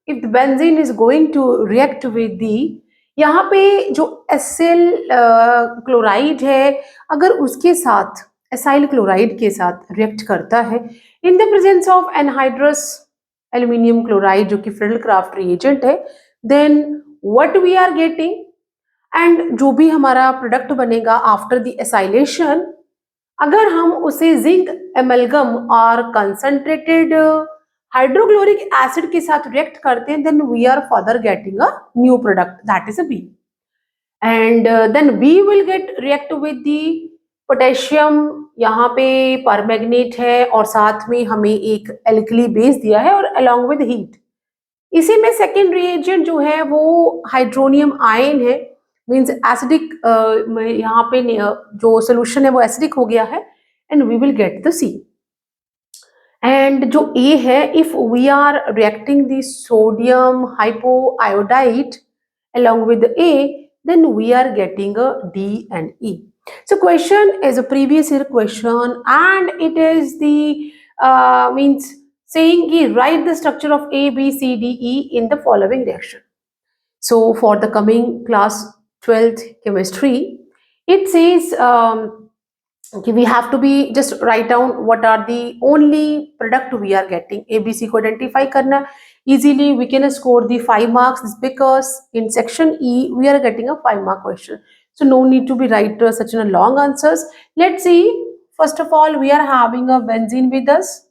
if the benzene is going to react with the, यहाँ पे जो एसिल क्लोराइड है अगर उसके साथ एसाइल क्लोराइड के साथ रिएक्ट करता है in the presence of anhydrous aluminium chloride जो कि फ्रिडल-क्राफ्ट रिएजेंट है, then what we are getting, and जो भी हमारा प्रोडक्ट बनेगा आफ्टर द एसाइलेशन, अगर हम उसे जिंक एमलगम और कंसंट्रेटेड हाइड्रोक्लोरिक एसिड के साथ रिएक्ट करते हैं, then we are further getting a new product that is a B, and then B will get react with the potassium, यहाँ पे परमैंगनेट है और साथ में हमें एक एल्कली बेस दिया है और अलोंग विद हीट। इसी में सेकेंड रिएजेंट जो है वो हाइड्रोनियम आयन है, मीन्स एसिडिक, यहाँ पे जो सोल्यूशन है वो एसिडिक हो गया है, and we will get the C. And जो ए है, if we are reacting the sodium hypoiodide along with A, then we are getting a D and E. So question is a previous year question, and it is the means saying write the structure of A, B, C, D, E in the following reaction. So for the coming class 12th chemistry, it says we have to be just write down what are the only product we are getting. A, B, C को identify करना, easily we can score the 5 marks because in section E we are getting a 5 mark question, so no need to be write such a long answers. Let's see, first of all we are having a benzene with us,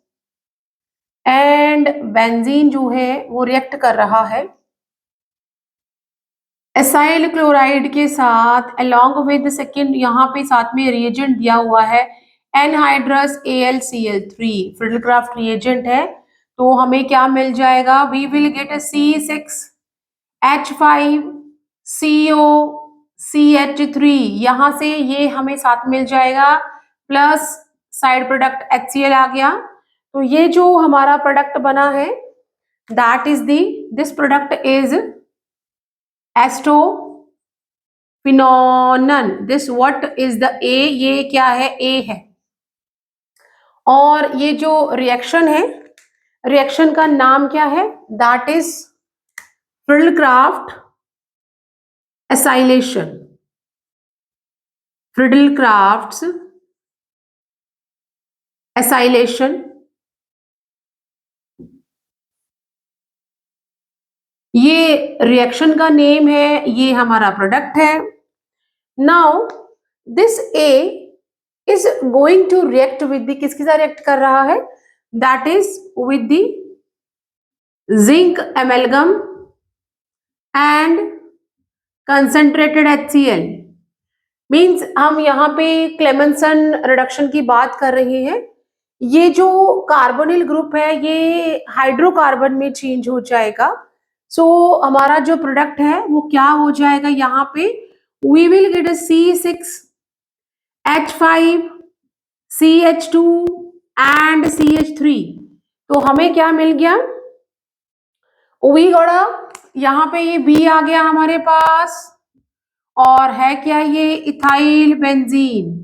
and benzene जो है वो react कर रहा है acyl chloride के साथ along with second, यहाँ पे साथ में रिएजेंट दिया हुआ है एनहाइड्रस AlCl3 फ्रिडल-क्राफ्ट रिएजेंट है, तो हमें क्या मिल जाएगा, we will gate C6H5CO CH3, यहाँ से ये हमें साथ मिल जाएगा प्लस साइड प्रोडक्ट HCl आ गया, तो ये जो हमारा प्रोडक्ट बना है that is this product is acetophenone. This what is the A, ये क्या है, ए है, और ये जो रिएक्शन है, रिएक्शन का नाम क्या है, that is Friedel Craft acylation, Friedel Craft acylation. ये रिएक्शन का नेम है, ये हमारा प्रोडक्ट है। Now this A is going to react with the, किसके साथ रिएक्ट कर रहा है, that is with the zinc amalgam and concentrated HCl, means हम यहाँ पे क्लेमेंसन रिडक्शन की बात कर रहे हैं। ये जो कार्बोनिल ग्रुप है ये हाइड्रोकार्बन में चेंज हो जाएगा, सो हमारा जो प्रोडक्ट है वो क्या हो जाएगा, यहाँ पे we will get a C6H5CH2 and CH3, तो हमें क्या मिल गया, वी गड़ा, यहाँ पे ये बी आ गया हमारे पास, और है क्या ये इथाइल बेंजीन,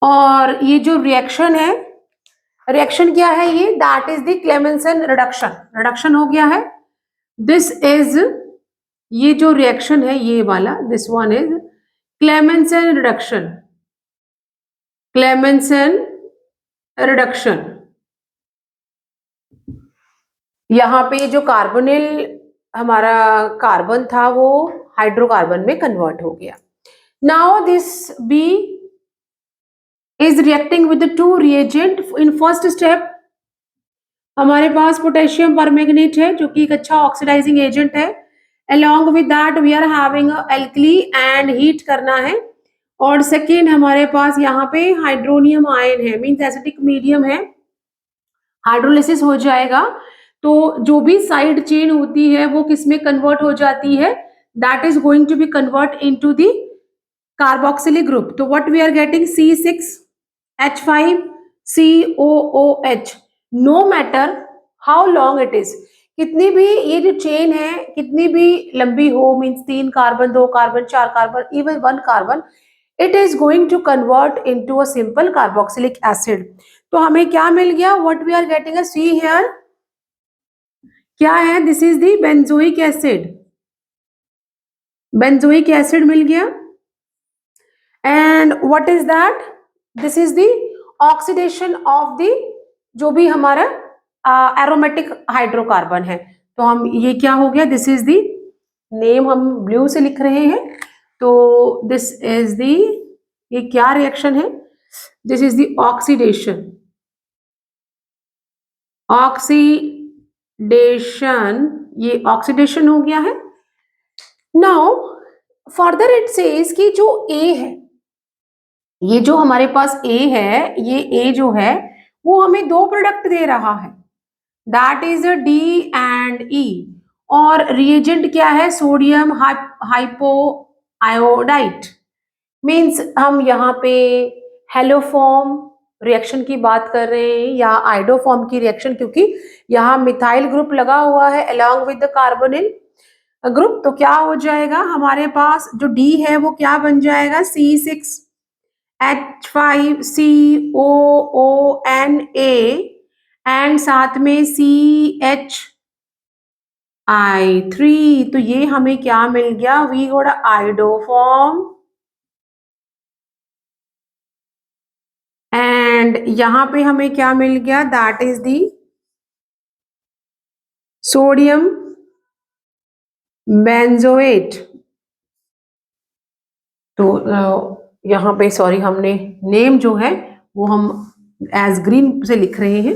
और ये जो रिएक्शन है, रिएक्शन क्या है ये, that is the Clemmensen reduction, reduction हो गया है। दिस इज, ये जो रिएक्शन है ये वाला, this one is Clemmensen reduction, Clemmensen reduction. यहाँ पे जो कार्बोनिल हमारा कार्बन था वो हाइड्रोकार्बन में कन्वर्ट हो गया। Now this B is reacting with the two reagent. In first step हमारे पास पोटेशियम परमैंगनेट है जो कि एक अच्छा ऑक्सीडाइजिंग एजेंट है, along with that we are having a alkali and heat करना है, और सेकेंड हमारे पास यहाँ पे हाइड्रोनियम आयन है, मीन्स एसिडिक मीडियम है, हाइड्रोलिसिस हो जाएगा, तो जो भी साइड चेन होती है वो किस में कन्वर्ट हो जाती है, that is going to be convert into the carboxylic group. तो what we are getting C6H5COOH, no matter how long it is, कितनी भी ये जो चेन है कितनी भी लंबी हो, means 3 carbon 2 carbon 4 carbon even 1 carbon, it is going to convert into a simple carboxylic acid. तो हमें क्या मिल गया, what we are getting a C here, क्या है? This is the benzoic acid, benzoic acid मिल गया। And what is that? This is the oxidation of the, जो भी हमारा एरोमेटिक हाइड्रोकार्बन है। तो हम ये क्या हो गया? दिस इज दी नेम, हम ब्लू से लिख रहे हैं। तो दिस इज दी, ये क्या रिएक्शन है? This is the oxidation, oxidation, ये ऑक्सीडेशन हो गया है। नाउ फर्दर इट सेज कि जो ए है, ये जो हमारे पास ए है, ये ए जो है वो हमें दो प्रोडक्ट दे रहा है, दैट इज डी एंड ई। और रिएजेंट क्या है? Sodium hypo iodide. मीन्स हम यहाँ पे हेलोफॉर्म रिएक्शन की बात कर रहे हैं या आइडोफॉर्म की रिएक्शन, क्योंकि यहाँ मिथाइल ग्रुप लगा हुआ है along with the carbonyl group. तो क्या हो जाएगा हमारे पास? जो डी है वो क्या बन जाएगा? C6H5COONA एंड साथ में CHI3। तो ये हमें क्या मिल गया? We got iodoform. एंड यहां पे हमें क्या मिल गया? That is the sodium benzoate. तो यहाँ पे सॉरी, हमने नेम जो है वो हम एज ग्रीन से लिख रहे हैं,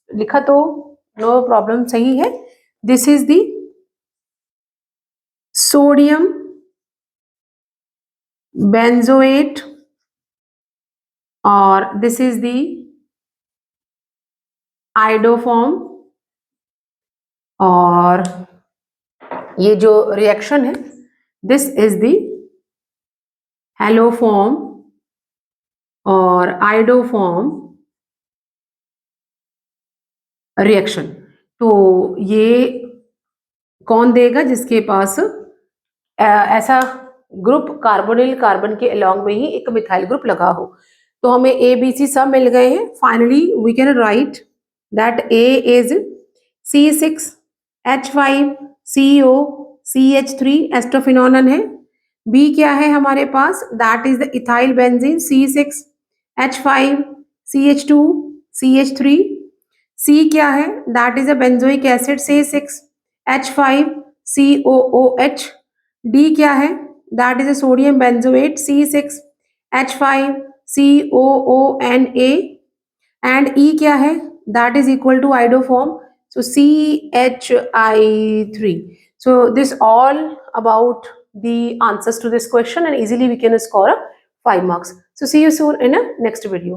लिखा तो नो प्रॉब्लम, सही है। This is the sodium benzoate और दिस इज दी आइडोफॉर्म। और ये जो रिएक्शन है, दिस इज दी हेलोफॉर्म और आइडोफॉर्म रिएक्शन। तो ये कौन देगा? जिसके पास ऐसा ग्रुप कार्बोनिल कार्बन के अलोंग में ही एक मिथाइल ग्रुप लगा हो। तो हमें ए बी सी सब मिल गए हैं। Finally we can write that A is C6H5COCH3 acetophenone है। बी क्या है हमारे पास? That is the ethyl benzene C6H5CH2CH3। C क्या है? That is a benzoic acid C6H5COOH। D क्या है? That is a sodium benzoate C6H5COONA। And E क्या है? That is equal to iodoform, so CHI3. So this all about the answers to this question, and easily we can score 5 marks. So see you soon in a next video.